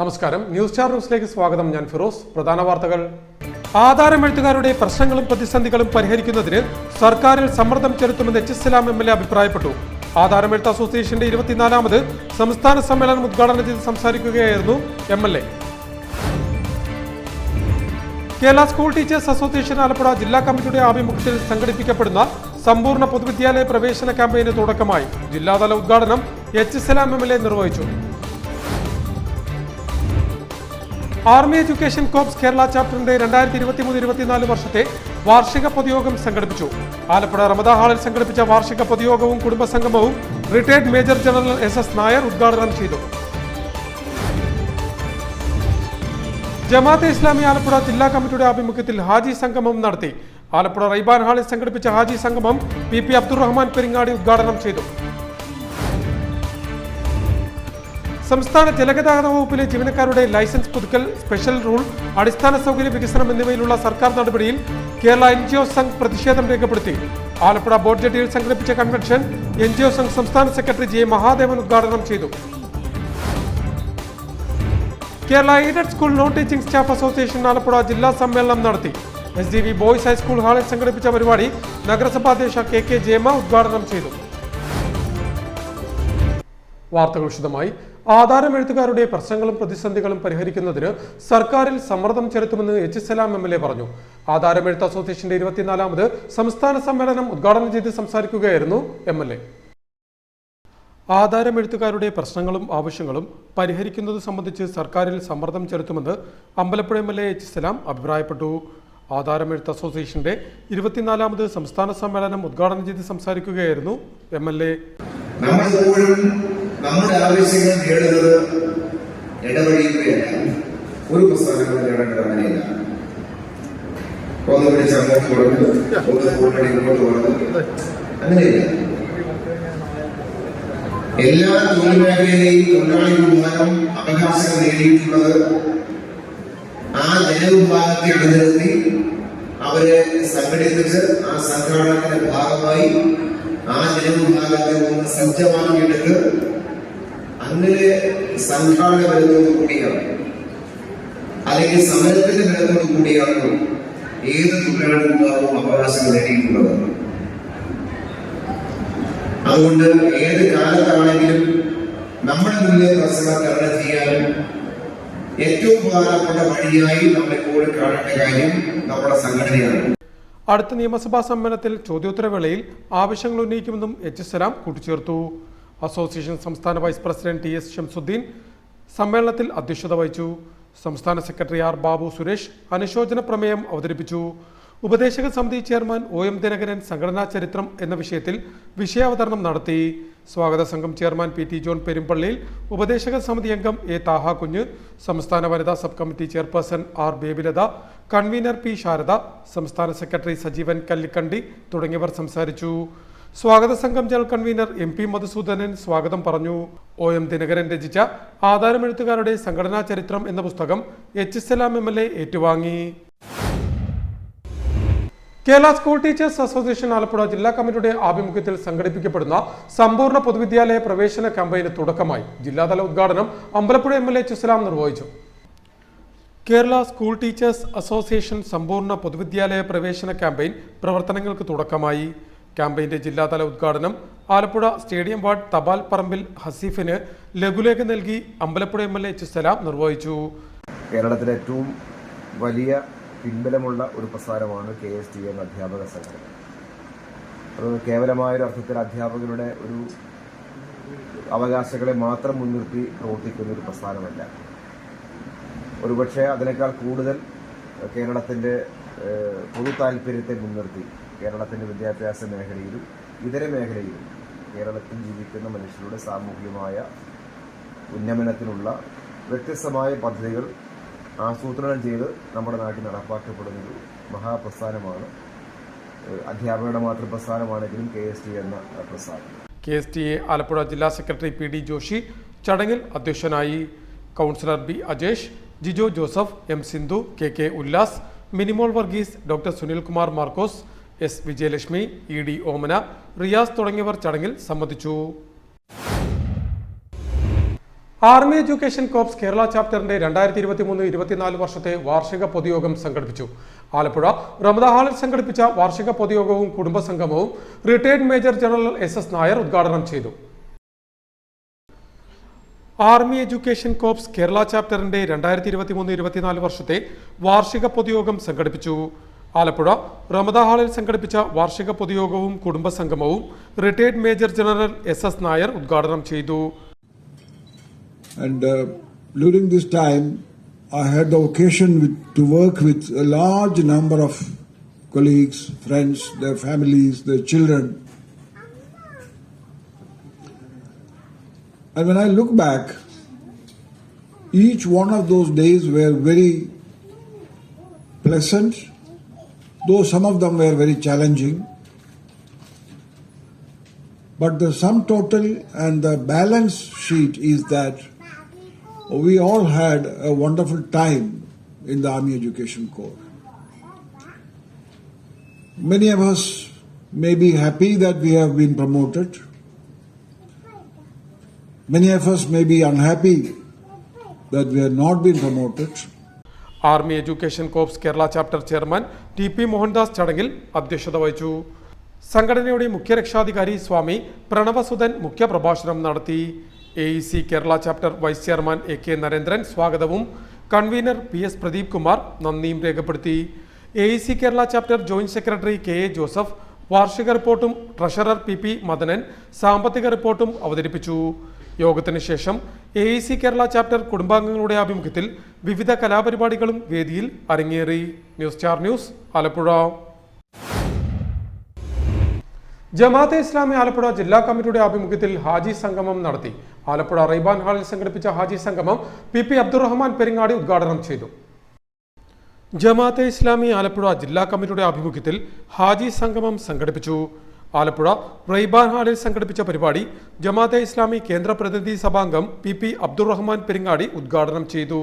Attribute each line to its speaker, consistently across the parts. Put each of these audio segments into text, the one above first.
Speaker 1: നമസ്കാരം, news star ന്യൂസിലേക്ക് സ്വാഗതം. ഞാൻ ഫിറോസ്. പ്രധാന വാർത്തകൾ. ആധാരമെഴുത്തുകാരുടെ പ്രശ്നങ്ങളും പ്രതിസന്ധികളും പരിഹരിക്കുന്നതിന് സർക്കാരിൽ സമ്മർദ്ദം ചെലുത്തുമെന്ന് എച്ച് എം എൽ എ അഭിപ്രായപ്പെട്ടു. ആധാരമെഴുത്ത് അസോസിയേഷന്റെ 24ാമത് സംസ്ഥാന സമ്മേളനം ഉദ്ഘാടനം ചെയ്ത് സംസാരിക്കുകയായിരുന്നു MLA. Kerala school teachers association Alappuzha ജില്ലാ കമ്മിറ്റിയുടെ ആഭിമുഖ്യത്തിൽ സംഘടിപ്പിക്കപ്പെടുന്ന സമ്പൂർണ്ണ പൊതുവിദ്യാലയ പ്രവേശന ക്യാമ്പയിന് തുടക്കമായി. ജില്ലാതല ഉദ്ഘാടനം എച്ച്.എം.എൽ.എ. നിർവഹിച്ചു. ആർമി എഡ്യൂക്കേഷൻ കോർപ്സ് കേരള ചാപ്റ്ററിന്റെ 2023-24 വർഷത്തെ വാർഷിക പൊതുയോഗം സംഘടിപ്പിച്ചു. ആലപ്പുഴ റമദ ഹാളിൽ സംഘടിപ്പിച്ച വാർഷിക പൊതുയോഗവും കുടുംബസംഗമവും retired major general SS Nair ഉദ്ഘാടനം ചെയ്തു. ജമാഅത്തെ ഇസ്ലാമി ആലപ്പുഴ ജില്ലാ കമ്മിറ്റിയുടെ ആഭിമുഖ്യത്തിൽ ഹാജി സംഗമം നടത്തി. ആലപ്പുഴ റൈബാൻ ഹാളിൽ സംഘടിപ്പിച്ച ഹാജി സംഗമം PP അബ്ദുറഹ്മാൻ പെരിങ്ങാടി ഉദ്ഘാടനം ചെയ്തു. സംസ്ഥാന ജലഗതാഗത വകുപ്പിലെ ജീവനക്കാരുടെ ലൈസൻസ് പുതുക്കൽ, സ്പെഷ്യൽ റൂൾ, അടിസ്ഥാന സൗകര്യ വികസനം എന്നിവയിലുള്ള സർക്കാർ നടപടിയിൽ കേരള NGO സംഘ് പ്രതിഷേധം രേഖപ്പെടുത്തി. ആലപ്പുഴ ബോട്ട് ജെട്ടിയിൽ സംഘടിപ്പിച്ച കൺവെൻഷൻ NGO സംഘ് സംസ്ഥാന സെക്രട്ടറി J. മഹാദേവൻ ഉദ്ഘാടനം ചെയ്തു. Kerala aided school non teaching staff association Alappuzha ജില്ലാ സമ്മേളനം നടത്തി. SDV ബോയ്സ് ഹൈസ്കൂൾ ഹാളിൽ സംഘടിപ്പിച്ച പരിപാടി നഗരസഭാധ്യക്ഷ KK ജയമ ഉദ്ഘാടനം ചെയ്തു. വാർത്തകൾ വിശദമായി. ആധാരമെഴുത്തുകാരുടെ പ്രശ്നങ്ങളും പ്രതിസന്ധികളും പരിഹരിക്കുന്നതിന് സർക്കാരിൽ സമ്മർദ്ദം ചെലുത്തുമെന്ന് എച്ച്.എം.എൽ.എ. പറഞ്ഞു. ആധാരമെഴുത്ത് അസോസിയേഷന്റെ 24ാമത് സംസ്ഥാന സമ്മേളനം ഉദ്ഘാടനം ചെയ്ത് സംസാരിക്കുകയായിരുന്നു MLA. ആധാരമെഴുത്തുകാരുടെ പ്രശ്നങ്ങളും ആവശ്യങ്ങളും പരിഹരിക്കുന്നത് സംബന്ധിച്ച് സർക്കാരിൽ സമ്മർദ്ദം ചെലുത്തുമെന്ന് അമ്പലപ്പുഴ MLA എച്ച്. അഭിപ്രായപ്പെട്ടു. ആധാരമെഴുത്ത് അസോസിയേഷന്റെ 24ാമത് സംസ്ഥാന സമ്മേളനം ഉദ്ഘാടനം ചെയ്ത് സംസാരിക്കുകയായിരുന്നു MLA.
Speaker 2: നമ്മുടെ ആവശ്യങ്ങൾ നേടുന്നത് ഇടവഴിയുകയല്ല, ഒരു പുസ്തകങ്ങൾ നേടേണ്ടത് അങ്ങനെയല്ല. ഒന്ന് പിടിച്ച് അങ്ങോട്ട് കൊടുക്കുന്നു, ഒന്ന് കൂട്ടണി ഇങ്ങോട്ട് കൊടുക്കുന്നു, അങ്ങനെയില്ല. എല്ലാ തൊഴിൽ മേഖലയിലെയും തൊഴിലാളി വിഭാഗം അവകാശങ്ങൾ നേടിയിട്ടുള്ളത് ആ ജനവിഭാഗത്തെ അണിനിരത്തി അവരെ സംഘടിപ്പിച്ച് ആ സംഘാടനത്തിന്റെ ഭാഗമായി ആ ജനവിഭാഗത്തെ ഒന്ന് സജ്ജമാക്കിയെടുത്ത് അങ്ങനെ സംഘാടന ബലത്തോടു കൂടിയാണ്, അല്ലെങ്കിൽ സമരത്തിന്റെ ബലത്തോടു കൂടിയാണ് ഏത് തൊഴിലാളി വിഭാഗവും അവകാശങ്ങൾ നേടിയിട്ടുള്ളത്. അതുകൊണ്ട് ഏത് കാലത്താണെങ്കിലും നമ്മുടെ മുന്നിലെ പ്രശ്നങ്ങൾ തരണം ചെയ്യാനും ഏറ്റവും പ്രധാനപ്പെട്ട വഴിയായി നമ്മളെപ്പോഴും കാണേണ്ട കാര്യം നമ്മുടെ സംഘടനയാണ്.
Speaker 1: അടുത്ത നിയമസഭാ സമ്മേളനത്തിൽ ചോദ്യോത്തരവേളയിൽ ആവശ്യങ്ങൾ ഉന്നയിക്കുമെന്നും എച്ച്. കൂട്ടിച്ചേർത്തു. അസോസിയേഷൻ സംസ്ഥാന വൈസ് പ്രസിഡന്റ് TS ഷംസുദ്ദീൻ സമ്മേളനത്തിൽ അധ്യക്ഷത വഹിച്ചു. സംസ്ഥാന സെക്രട്ടറി R. ബാബു സുരേഷ് അനുശോചന പ്രമേയം അവതരിപ്പിച്ചു. ഉപദേശക സമിതി ചെയർമാൻ OM ദിനകരൻ സംഘടനാ ചരിത്രം എന്ന വിഷയത്തിൽ വിഷയാവതരണം നടത്തി. സ്വാഗത സംഘം ചെയർമാൻ PT ജോൺ പെരുമ്പള്ളിയിൽ, ഉപദേശക സമിതി അംഗം A. താഹ കുഞ്ഞ്, സംസ്ഥാന വനിതാ sub committee chairperson R. Babylatha, convener P. Sharada, സംസ്ഥാന സെക്രട്ടറി സജീവൻ കല്ലിക്കണ്ടി തുടങ്ങിയവർ സംസാരിച്ചു. സ്വാഗത സംഘം ജനറൽ കൺവീനർ MP മധുസൂദനൻ സ്വാഗതം പറഞ്ഞു. OM ദിനകരൻ രചിച്ച ആധാരമെഴുത്തുകാരുടെ സംഘടനാ ചരിത്രം എന്ന പുസ്തകം എച്ച്.എം.എൽ.എ. ഏറ്റുവാങ്ങി. Kerala school teachers association Alappuzha ജില്ലാ കമ്മിറ്റിയുടെ ആഭിമുഖ്യത്തിൽ സംഘടിപ്പിക്കപ്പെടുന്ന സമ്പൂർണ്ണ പൊതുവിദ്യാലയ പ്രവേശന ക്യാമ്പയിന് തുടക്കമായി. ജില്ലാതല ഉദ്ഘാടനം അമ്പലപ്പുഴ MLA എച്ച്. നിർവഹിച്ചു. കേരള സ്കൂൾ ടീച്ചേഴ്സ് അസോസിയേഷൻ സമ്പൂർണ്ണ പൊതുവിദ്യാലയ പ്രവേശന ക്യാമ്പയിൻ പ്രവർത്തനങ്ങൾക്ക് തുടക്കമായി. ക്യാമ്പയിന്റെ ജില്ലാതല ഉദ്ഘാടനം ആലപ്പുഴ സ്റ്റേഡിയം വാർഡ് തപാൽ പറമ്പിൽ ഹസീഫിന് ലഘുലേഖ നൽകി അമ്പലപ്പുഴ MLA എച്ച്. നിർവഹിച്ചു.
Speaker 3: കേരളത്തിലെ ഏറ്റവും വലിയ പിൻബലമുള്ള ഒരു പ്രസ്ഥാനമാണ് KSTM അധ്യാപക സംഘടന. അത് കേവലമായൊരു അർത്ഥത്തിൽ അധ്യാപകരുടെ ഒരു അവകാശങ്ങളെ മാത്രം മുൻനിർത്തി പ്രവർത്തിക്കുന്ന ഒരു പ്രസ്ഥാനമല്ല. ഒരുപക്ഷെ അതിനേക്കാൾ കൂടുതൽ കേരളത്തിൻ്റെ പൊതു താല്പര്യത്തെ മുൻനിർത്തി കേരളത്തിൻ്റെ വിദ്യാഭ്യാസ മേഖലയിലും ഇതര മേഖലയിലും കേരളത്തിൽ ജീവിക്കുന്ന മനുഷ്യരുടെ സാമൂഹികമായ ഉന്നമനത്തിനുള്ള വ്യത്യസ്തമായ പദ്ധതികൾ ആസൂത്രണം ചെയ്ത് നമ്മുടെ നാട്ടിൽ നടപ്പാക്കപ്പെടുന്നൊരു മഹാപ്രസ്ഥാനമാണ്. അധ്യാപകരുടെ മാത്രം പ്രസ്ഥാനമാണെങ്കിലും KSTA എന്ന പ്രസ്ഥാനം.
Speaker 1: KSTA ആലപ്പുഴ ജില്ലാ സെക്രട്ടറി PD ജോഷി ചടങ്ങിൽ അധ്യക്ഷനായി. Councillor B. Ajesh, Jijo Joseph, M. Sindhu, KK Ullas, Minimol Varghese, doctor Sunilkumar Markose, S. Vijayalakshmi, ED Omana, Riyas തുടങ്ങിയവർ ചടങ്ങിൽ സംബന്ധിച്ചു. ആർമി എഡ്യൂക്കേഷൻ കോർപ്സ് കേരള ചാപ്റ്ററിന്റെ 2023-24 വർഷത്തെ വാർഷിക പൊതുയോഗം സംഘടിപ്പിച്ചു. ആലപ്പുഴ റമദ ഹാളിൽ സംഘടിപ്പിച്ച വാർഷിക പൊതുയോഗവും കുടുംബസംഗമവും retired major general SS Nair ഉദ്ഘാടനം ചെയ്തു. ആർമി എഡ്യൂക്കേഷൻ കോർപ്സ് കേരള ചാപ്റ്ററിന്റെ 2023-24 വർഷത്തെ വാർഷിക പൊതുയോഗം സംഘടിപ്പിച്ചു. ആലപ്പുഴ റമദ ഹാളിൽ സംഘടിപ്പിച്ച വാർഷിക പൊതുയോഗവും കുടുംബസംഗമവും retired major general SS Nair ഉദ്ഘാടനം ചെയ്തു.
Speaker 4: And during this time, I had the occasion to work with a large number of colleagues, friends, their families, their children. And when I look back, each one of those days were very pleasant, though some of them were very challenging. But the sum total and the balance sheet is that we all had a wonderful time in the Army Education Corps. Many of us may be happy that we have been promoted. Many of us may be unhappy that we have not been promoted.
Speaker 1: Army education corps Kerala chapter chairman TP Mohandas ചടങ്ങിൽ അധ്യക്ഷത വഹിച്ചു. സംഘടനയുടെ മുഖ്യ രക്ഷാധികാരി സ്വാമി പ്രണവസുധൻ മുഖ്യപ്രഭാഷണം നടത്തി. AEC Kerala chapter wise chairman AK Narendran സ്വാഗതവും convener PS Pradeep Kumar നന്ദിയും രേഖപ്പെടുത്തി. AEC Kerala chapter joint secretary KA Joseph വാർഷിക റിപ്പോർട്ടും ട്രഷറർ PP മദനൻ സാമ്പത്തിക റിപ്പോർട്ടും അവതരിപ്പിച്ചു. യോഗത്തിന് ശേഷം AEC കേരള ചാപ്റ്റർ കുടുംബാംഗങ്ങളുടെ ആഭിമുഖ്യത്തിൽ വിവിധ കലാപരിപാടികളും വേദിയിൽ അരങ്ങേറി. News star news Alappuzha. Jamaat-e Islami Alappuzha ജില്ലാ കമ്മിറ്റിയുടെ ആഭിമുഖ്യത്തിൽ ഹാജി സംഗമം നടത്തി. ആലപ്പുഴ റൈബാൻ ഹാളിൽ സംഘടിപ്പിച്ച ഹാജി സംഗമം PP അബ്ദുറഹ്മാൻ പെരിങ്ങാടി ഉദ്ഘാടനം ചെയ്തു. ജമാഅത്തെ ഇസ്ലാമി ആലപ്പുഴ ജില്ലാ കമ്മിറ്റിയുടെ ആഭിമുഖ്യത്തിൽ ഹാജി സംഗമം സംഘടിപ്പിച്ചു. ആലപ്പുഴ റൈബാൻ ഹാളിൽ സംഘടിപ്പിച്ച പരിപാടി ജമാഅത്തെ ഇസ്ലാമി കേന്ദ്ര പ്രതിനിധി സഭാംഗം PP അബ്ദുറഹ്മാൻ പെരിങ്ങാടി ഉദ്ഘാടനം ചെയ്തു.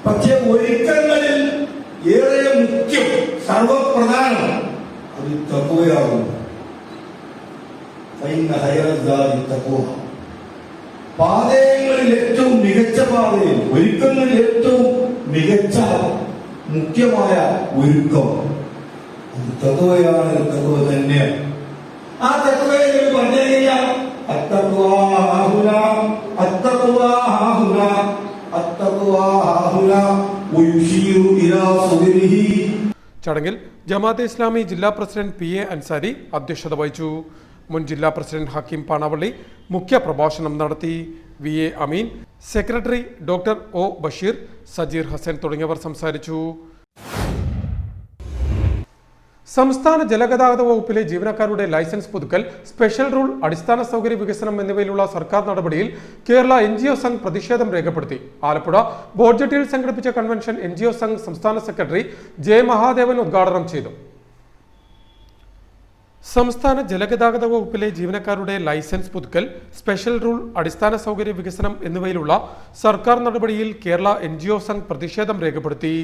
Speaker 5: പക്ഷെ ഒരുക്കങ്ങളിൽ ഏറെ മുഖ്യം സർവപ്രധാനം അത് തഖ്വയാകുന്നു. പാതയങ്ങളിൽ ഏറ്റവും മികച്ച പാതയിൽ ഒരുക്കങ്ങളിൽ ഏറ്റവും മികച്ച മുഖ്യമായ ഒരുക്കം അത് തഖ്വയാണ്. തഖ്വ തന്നെയാണ്. ആ തഖ്വയെ പറഞ്ഞു കഴിഞ്ഞാൽ
Speaker 1: ചടങ്ങിൽ ജമാഅത്തെ ഇസ്ലാമി ജില്ലാ പ്രസിഡന്റ് PA അൻസാരി അധ്യക്ഷത വഹിച്ചു. മുൻ ജില്ലാ പ്രസിഡന്റ് ഹക്കീം പാണവള്ളി മുഖ്യ പ്രഭാഷണം നടത്തി. VA Ameen, secretary doctor O Basheer, Sajeer Hasan തുടങ്ങിയവർ സംസാരിച്ചു. സംസ്ഥാന ജലഗതാഗത വകുപ്പിലെ ജീവനക്കാരുടെ ലൈസൻസ് പുതുക്കൽ, സ്പെഷ്യൽ റൂൾ, അടിസ്ഥാന സൗകര്യ വികസനം എന്നിവയിലുള്ള സർക്കാർ നടപടിയിൽ കേരള NGO സംഘ് പ്രതിഷേധം രേഖപ്പെടുത്തി. ആലപ്പുഴ ബോർജറ്റിയിൽ സംഘടിപ്പിച്ച കൺവെൻഷൻ NGO സംഘ് സംസ്ഥാന സെക്രട്ടറി J മഹാദേവൻ ഉദ്ഘാടനം ചെയ്തു. സംസ്ഥാന ജലഗതാഗത വകുപ്പിലെ ജീവനക്കാരുടെ ലൈസൻസ് പുതുക്കൽ, സ്പെഷ്യൽ റൂൾ, അടിസ്ഥാന സൗകര്യ വികസനം എന്നിവയിലുള്ള സർക്കാർ നടപടിയിൽ കേരള NGO സംഘ് പ്രതിഷേധം രേഖപ്പെടുത്തി.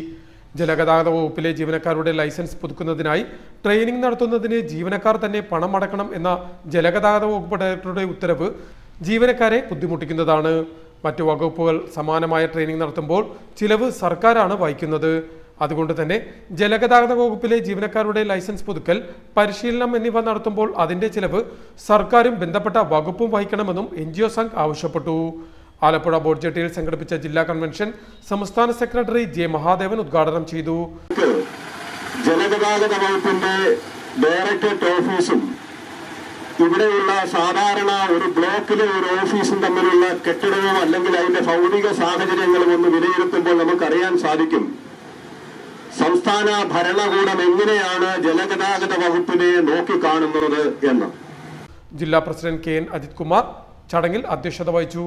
Speaker 1: ജലഗതാഗത വകുപ്പിലെ ജീവനക്കാരുടെ ലൈസൻസ് പുതുക്കുന്നതിനായി ട്രെയിനിംഗ് നടത്തുന്നതിന് ജീവനക്കാർ തന്നെ പണം അടക്കണം എന്ന ജലഗതാഗത വകുപ്പ് ഡയറക്ടറുടെ ഉത്തരവ് ജീവനക്കാരെ ബുദ്ധിമുട്ടിക്കുന്നതാണ്. മറ്റു വകുപ്പുകൾ സമാനമായ ട്രെയിനിംഗ് നടത്തുമ്പോൾ ചിലവ് സർക്കാരാണ് വഹിക്കുന്നത്. അതുകൊണ്ട് തന്നെ ജലഗതാഗത വകുപ്പിലെ ജീവനക്കാരുടെ ലൈസൻസ് പുതുക്കൽ, പരിശീലനം എന്നിവ നടത്തുമ്പോൾ അതിന്റെ ചിലവ് സർക്കാരും ബന്ധപ്പെട്ട വകുപ്പും വഹിക്കണമെന്നും NGO സംഘ് ആവശ്യപ്പെട്ടു. ആലപ്പുഴ ബോർജറ്റിയിൽ സംഘടിപ്പിച്ച ജില്ലാ കൺവെൻഷൻ സംസ്ഥാന സെക്രട്ടറി J മഹാദേവൻ ഉദ്ഘാടനം ചെയ്തു.
Speaker 6: ജലഗതാഗത വകുപ്പിന്റെ ഡയറക്ടറേറ്റ് ഓഫീസും ഇവിടെയുള്ള സാധാരണ ഒരു ബ്ലോക്കിലെ ഒരു ഓഫീസും തമ്മിലുള്ള കെട്ടിടവും അല്ലെങ്കിൽ അതിന്റെ ഭൗതിക സാഹചര്യങ്ങളും ഒന്ന് വിലയിരുത്തുമ്പോൾ നമുക്കറിയാൻ സാധിക്കും സംസ്ഥാന ഭരണകൂടം എങ്ങനെയാണ് ജലഗതാഗത വകുപ്പിനെ നോക്കിക്കാണുന്നത് എന്ന്.
Speaker 1: ജില്ലാ പ്രസിഡന്റ് KN അജിത് കുമാർ ചടങ്ങിൽ അധ്യക്ഷത വഹിച്ചു.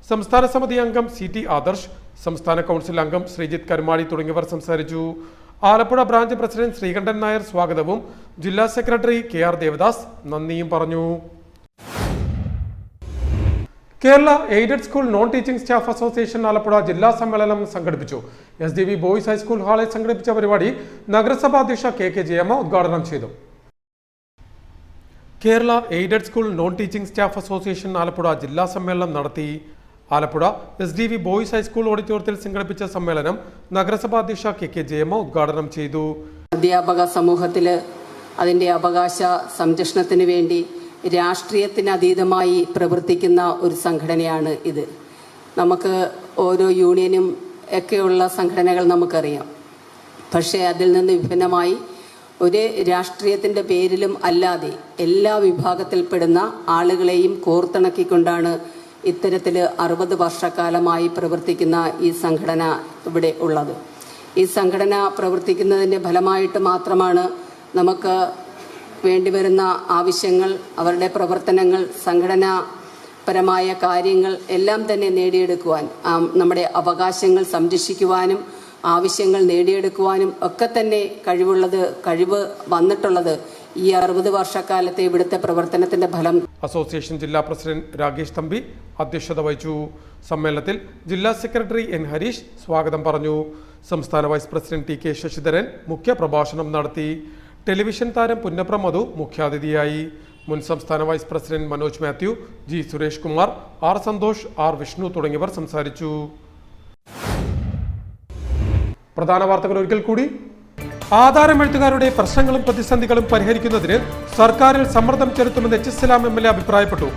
Speaker 1: സംസ്ഥാന സമിതി അംഗം CT ആദർശ്, സംസ്ഥാന കൗൺസിൽ അംഗം ശ്രീജിത്ത് കരുമാടി തുടങ്ങിയവർ സംസാരിച്ചു. ആലപ്പുഴ ബ്രാഞ്ച് പ്രസിഡന്റ് ശ്രീകണ്ഠൻ നായർ സ്വാഗതവും ജില്ലാ സെക്രട്ടറി KR ദേവദാസ് നന്ദിയും പറഞ്ഞു. Kerala aided school non teaching staff association Alappuzha ജില്ലാ സമ്മേളനം സംഘടിപ്പിച്ചു. SDV ബോയ്സ് ഹൈസ്കൂൾ ഹാളിൽ സംഘടിപ്പിച്ച പരിപാടി നഗരസഭാ അധ്യക്ഷ KK ജയമ്മ ഉദ്ഘാടനം ചെയ്തു. Kerala aided school non teaching staff association Alappuzha ജില്ലാ സമ്മേളനം നടത്തി. ആലപ്പുഴ SDV ബോയ്സ് ഹൈസ്കൂൾ ഓഡിറ്റോറിയത്തിൽ സംഘടിപ്പിച്ച സമ്മേളനം നഗരസഭാ അധ്യക്ഷ KK ജയമ്മ ഉദ്ഘാടനം ചെയ്തു.
Speaker 7: അധ്യാപക സമൂഹത്തിൽ അതിൻ്റെ അവകാശ സംരക്ഷണത്തിന് വേണ്ടി രാഷ്ട്രീയത്തിനതീതമായി പ്രവർത്തിക്കുന്ന ഒരു സംഘടനയാണ് ഇത്. നമുക്ക് ഓരോ യൂണിയനും ഒക്കെയുള്ള സംഘടനകൾ നമുക്കറിയാം. പക്ഷേ അതിൽ നിന്ന് വിഭിന്നമായി ഒരു രാഷ്ട്രീയത്തിൻ്റെ പേരിലും അല്ലാതെ എല്ലാ വിഭാഗത്തിൽപ്പെടുന്ന ആളുകളെയും കോർത്തിണക്കിക്കൊണ്ടാണ് ഇത്തരത്തിൽ 60 വർഷക്കാലമായി പ്രവർത്തിക്കുന്ന ഈ സംഘടന ഇവിടെ ഉള്ളത്. ഈ സംഘടന പ്രവർത്തിക്കുന്നതിൻ്റെ ഫലമായിട്ട് മാത്രമാണ് നമുക്ക് വേണ്ടിവരുന്ന ആവശ്യങ്ങൾ, അവരുടെ പ്രവർത്തനങ്ങൾ, സംഘടനാപരമായ കാര്യങ്ങൾ എല്ലാം തന്നെ നേടിയെടുക്കുവാൻ, നമ്മുടെ അവകാശങ്ങൾ സംരക്ഷിക്കുവാനും ആവശ്യങ്ങൾ നേടിയെടുക്കുവാനും ഒക്കെ തന്നെ കഴിവ് വന്നിട്ടുള്ളത് ഈ 60 വർഷക്കാലത്തെ ഇവിടുത്തെ പ്രവർത്തനത്തിന്റെ ഫലം.
Speaker 1: അസോസിയേഷൻ ജില്ലാ പ്രസിഡന്റ് രാകേഷ് തമ്പി അധ്യക്ഷത വഹിച്ചു. സമ്മേളനത്തിൽ ജില്ലാ സെക്രട്ടറി N ഹരീഷ് സ്വാഗതം പറഞ്ഞു. സംസ്ഥാന വൈസ് പ്രസിഡന്റ് TK ശശിധരൻ മുഖ്യ പ്രഭാഷണം നടത്തി. ടെലിവിഷൻ താരം പുന്നപ്ര മധു മുഖ്യാതിഥിയായി. മുൻ സംസ്ഥാന vice president Manoj Mathew, G Suresh Kumar, R Santhosh, R Vishnu തുടങ്ങിയവർ സംസാരിച്ചു. പ്രധാന വാർത്തകൾ ഒരിക്കൽ കൂടി. ആധാരമെഴുത്തുകാരുടെ പ്രശ്നങ്ങളും പ്രതിസന്ധികളും പരിഹരിക്കുന്നതിന് സർക്കാരിൽ സമ്മർദ്ദം ചെലുത്തുമെന്ന് HSLAM MLA അഭിപ്രായപ്പെട്ടു.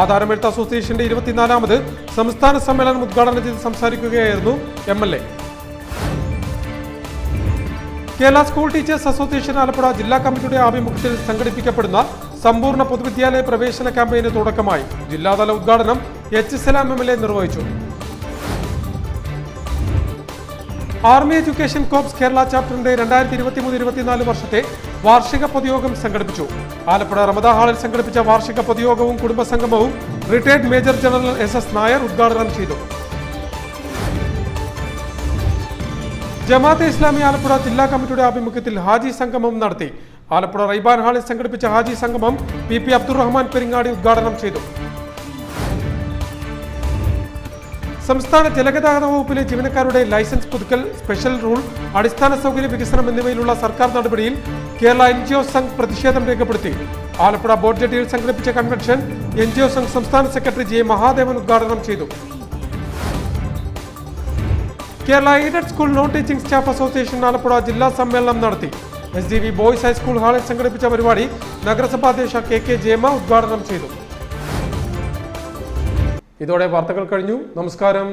Speaker 1: ആധാരമെഴുത്ത് അസോസിയേഷന്റെ 24ാമത് സംസ്ഥാന സമ്മേളനം ഉദ്ഘാടനം ചെയ്ത് സംസാരിക്കുകയായിരുന്നു MLA. Kerala school teachers association Alappuzha ജില്ലാ കമ്മിറ്റിയുടെ ആഭിമുഖ്യത്തിൽ സംഘടിപ്പിക്കപ്പെടുന്ന സമ്പൂർണ്ണ പൊതുവിദ്യാലയ പ്രവേശന ക്യാമ്പയിന് തുടക്കമായി. ജില്ലാതല ഉദ്ഘാടനം HSLAM MLA നിർവഹിച്ചു. ആർമി എഡ്യൂക്കേഷൻ കോർപ്സ് കേരള ചാപ്റ്ററിന്റെ 2023-24 വർഷത്തെ വാർഷിക പൊതുയോഗം സംഘടിപ്പിച്ചു. ആലപ്പുഴ റമദ ഹാളിൽ സംഘടിപ്പിച്ച വാർഷിക പൊതുയോഗവും കുടുംബസംഗമവും retired major general SS Nair ഉദ്ഘാടനം ചെയ്തു. ജമാഅത്തെ ഇസ്ലാമി ആലപ്പുഴ ജില്ലാ കമ്മിറ്റിയുടെ ആഭിമുഖ്യത്തിൽ ഹാജി സംഗമം നടത്തി. ആലപ്പുഴ റൈബാൻ ഹാളിൽ സംഘടിപ്പിച്ച ഹാജി സംഗമം PP അബ്ദുറഹ്മാൻ പെരിങ്ങാടി ഉദ്ഘാടനം ചെയ്തു. സംസ്ഥാന ജലഗതാഗത വകുപ്പിലെ ജീവനക്കാരുടെ ലൈസൻസ് പുതുക്കൽ, സ്പെഷ്യൽ റൂൾ, അടിസ്ഥാന സൗകര്യ വികസനം എന്നിവയിലുള്ള സർക്കാർ നടപടിയിൽ കേരള NGO സംഘ് പ്രതിഷേധം രേഖപ്പെടുത്തി. ആലപ്പുഴ ബോട്ട് ജെട്ടിയിൽ സംഘടിപ്പിച്ച കൺവെൻഷൻ NGO സംഘ് സംസ്ഥാന സെക്രട്ടറി J മഹാദേവൻ ഉദ്ഘാടനം ചെയ്തു. Kerala aided school non teaching staff association Alappuzha ജില്ലാ സമ്മേളനം നടത്തി. SDV ബോയ്സ് ഹൈസ്കൂൾ ഹാളിൽ സംഘടിപ്പിച്ച പരിപാടി നഗരസഭാ അധ്യക്ഷ KK ജയമ്മ ഉദ്ഘാടനം ചെയ്തു. ഇതോടെ വാർത്തകൾ കഴിഞ്ഞു. നമസ്കാരം.